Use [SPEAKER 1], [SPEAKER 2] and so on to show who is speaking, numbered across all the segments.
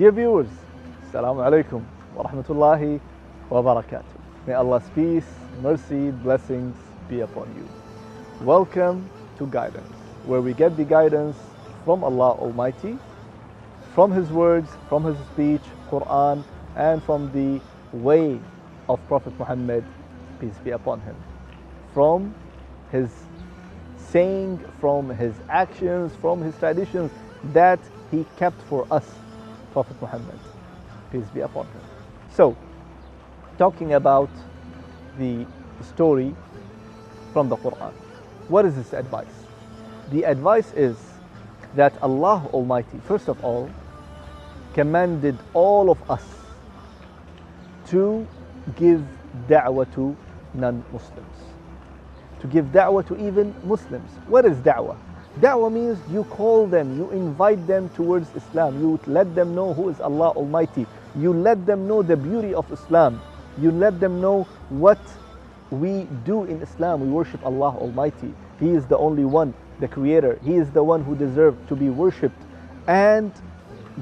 [SPEAKER 1] Dear viewers, Assalamu alaikum wa rahmatullahi wa barakatuh. May Allah's peace, mercy, blessings be upon you. Welcome to Guidance, where we get the guidance from Allah Almighty, from His words, from His speech, Quran, and from the way of Prophet Muhammad, peace be upon him. From his saying, from his actions, from his traditions that he kept for us, Prophet Muhammad, peace be upon him. So, talking about the story from the Quran. What is this advice? The advice is that Allah Almighty, first of all, commanded all of us to give da'wah to non-Muslims. To give da'wah to even Muslims. What is da'wah? Da'wah means you call them, you invite them towards Islam, you let them know who is Allah Almighty, you let them know the beauty of Islam, you let them know what we do in Islam. We worship Allah Almighty. He is the only one, the Creator. He is the one who deserves to be worshipped. And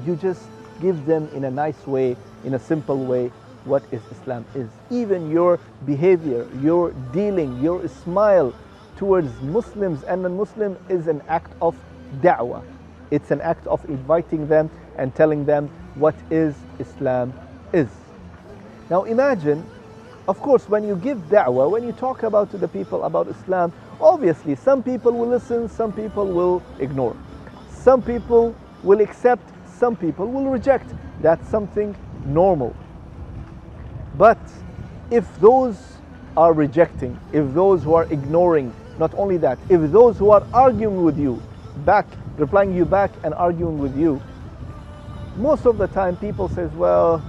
[SPEAKER 1] you just give them in a nice way, in a simple way, what is Islam is. Even your behavior, your dealing, your smile towards Muslims and non-Muslims is an act of da'wah. It's an act of inviting them and telling them what is Islam is. Now imagine, of course, when you give da'wah, when you talk about to the people about Islam, obviously some people will listen, some people will ignore. Some people will accept, some people will reject. That's something normal. But if those are rejecting, if those who are ignoring, not only that, if those who are arguing with you back, replying you back and arguing with you, most of the time people says, well,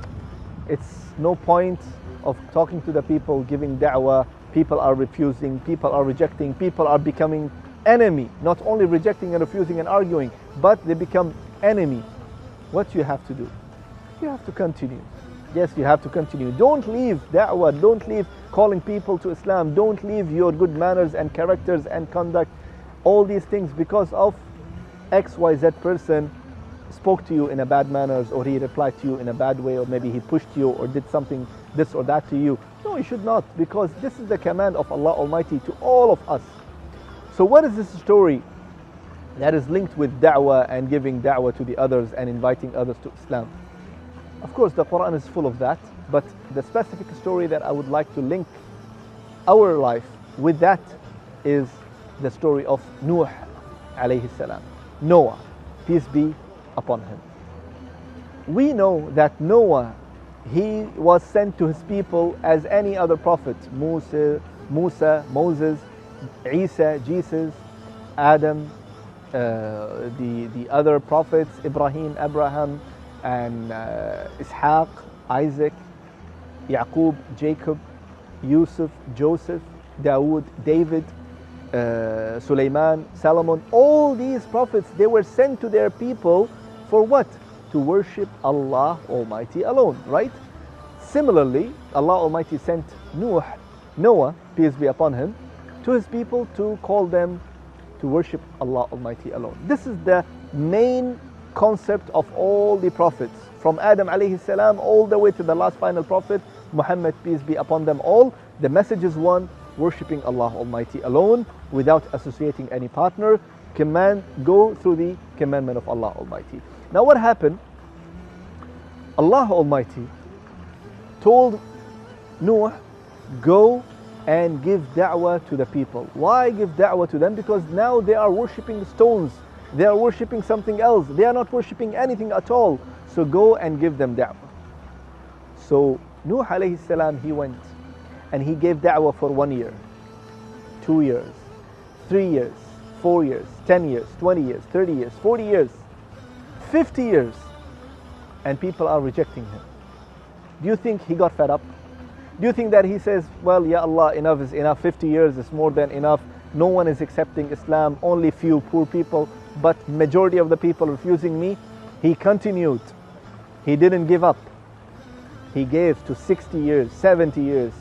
[SPEAKER 1] it's no point of talking to the people, giving da'wah, people are refusing, people are rejecting, people are becoming enemy, not only rejecting and refusing and arguing, but they become enemy. What you have to do? You have to continue. Yes, you have to continue. Don't leave da'wah, don't leave calling people to Islam, don't leave your good manners and characters and conduct, all these things because of XYZ person spoke to you in a bad manners, or he replied to you in a bad way, or maybe he pushed you or did something this or that to you. No, you should not, because this is the command of Allah Almighty to all of us. So what is this story that is linked with da'wah and giving da'wah to the others and inviting others to Islam? Of course, the Quran is full of that, but the specific story that I would like to link our life with that is the story of Nuh alayhi salam. Noah, peace be upon him. We know that Noah, he was sent to his people as any other prophet. Musa, Moses, Isa, Jesus, Adam, the other prophets, Ibrahim, Abraham, and Ishaq, Isaac, Yaqub, Jacob, Yusuf, Joseph, Dawood, David, Sulaiman, Solomon. All these prophets, they were sent to their people for what? To worship Allah Almighty alone, right? Similarly, Allah Almighty sent Noah, peace be upon him, to his people to call them to worship Allah Almighty alone. This is the main concept of all the prophets, from Adam alayhi salam all the way to the last final prophet, Muhammad, peace be upon them all. The message is one: worshipping Allah Almighty alone without associating any partner. Go through the commandment of Allah Almighty. Now what happened? Allah Almighty told Noah, go and give da'wah to the people. Why give da'wah to them? Because now they are worshipping stones. They are worshipping something else. They are not worshipping anything at all. So go and give them da'wah. So Nuh alayhi salam, he went and he gave da'wah for 1 year, 2 years, 3 years, 4 years, 10 years, 20 years, 30 years, 40 years, 50 years, and people are rejecting him. Do you think he got fed up? Do you think that he says, well, ya Allah, enough is enough, 50 years is more than enough, no one is accepting Islam, only few poor people, but majority of the people refusing me? He continued. He didn't give up. He gave to 60 years, 70 years,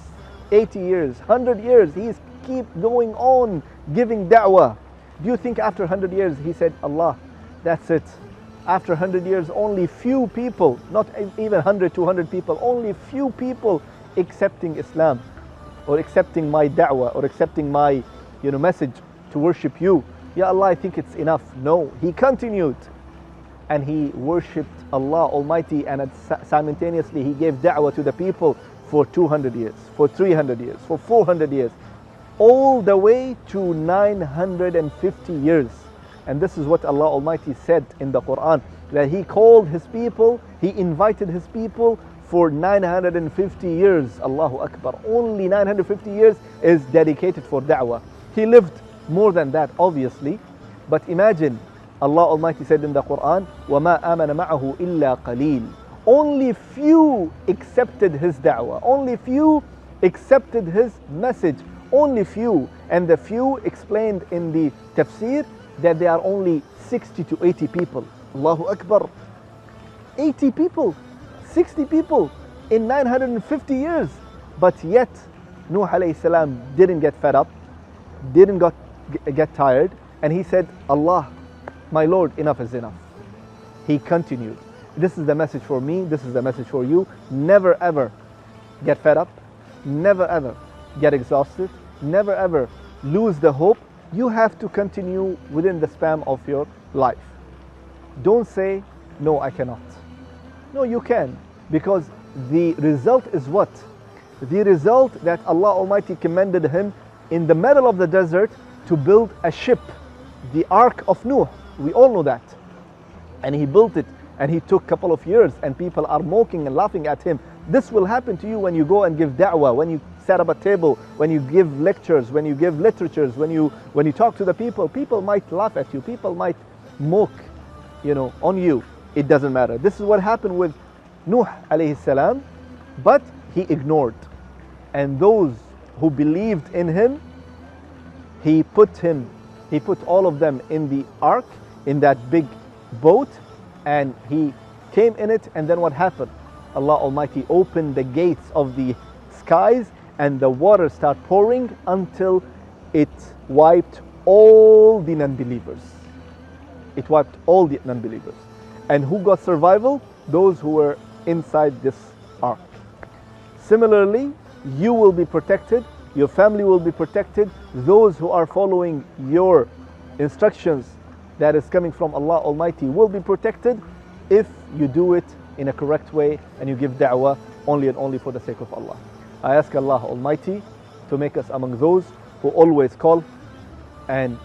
[SPEAKER 1] 80 years, 100 years. He's keep going on giving da'wah. Do you think after 100 years he said, Allah, that's it, After 100 years, only few people, not even 100, 200 people, only few people accepting Islam, or accepting my da'wah, or accepting my message to worship you. Ya Allah, I think it's enough. No, he continued. And he worshipped Allah Almighty, and simultaneously he gave da'wah to the people for 200 years, for 300 years, for 400 years, all the way to 950 years. And this is what Allah Almighty said in the Quran, that he called his people, he invited his people for 950 years. Allahu Akbar. Only 950 years is dedicated for da'wah. He lived more than that, obviously, but imagine, Allah Almighty said in the Quran, وَمَا آمَنَ مَعَهُ إِلَّا قَلِيلٌ. Only few accepted his da'wah. Only few accepted his message. Only few. And the few explained in the tafsir that they are only 60 to 80 people. Allahu Akbar. 80 people, 60 people in 950 years. But yet, Nuh alayhi salam didn't get fed up, didn't get tired, and he said, Allah, my Lord, enough is enough. He continued. This is the message for me, this is the message for you. Never ever get fed up, never ever get exhausted, never ever lose the hope. You have to continue within the span of your life. Don't say, no, I cannot. No, you can, because the result is what? The result that Allah Almighty commanded him in the middle of the desert to build a ship, the Ark of Nuh. We all know that. And he built it, and he took a couple of years, and people are mocking and laughing at him. This will happen to you when you go and give da'wah, when you set up a table, when you give lectures, when you give literatures, when you talk to the people. People might laugh at you, people might mock, on you. It doesn't matter. This is what happened with Nuh alayhi salam, but he ignored. And those who believed in him, he put all of them in the ark, in that big boat, and he came in it. And then what happened? Allah Almighty opened the gates of the skies, and the water started pouring until it wiped all the non-believers. It wiped all the non-believers. And who got survival? Those who were inside this ark. Similarly, you will be protected, your family will be protected. Those who are following your instructions that is coming from Allah Almighty will be protected if you do it in a correct way and you give da'wah only and only for the sake of Allah. I ask Allah Almighty to make us among those who always call and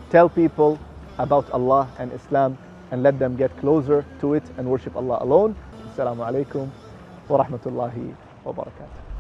[SPEAKER 1] tell people about Allah and Islam, and let them get closer to it and worship Allah alone. Assalamu alaikum wa rahmatullahi wa barakatuh.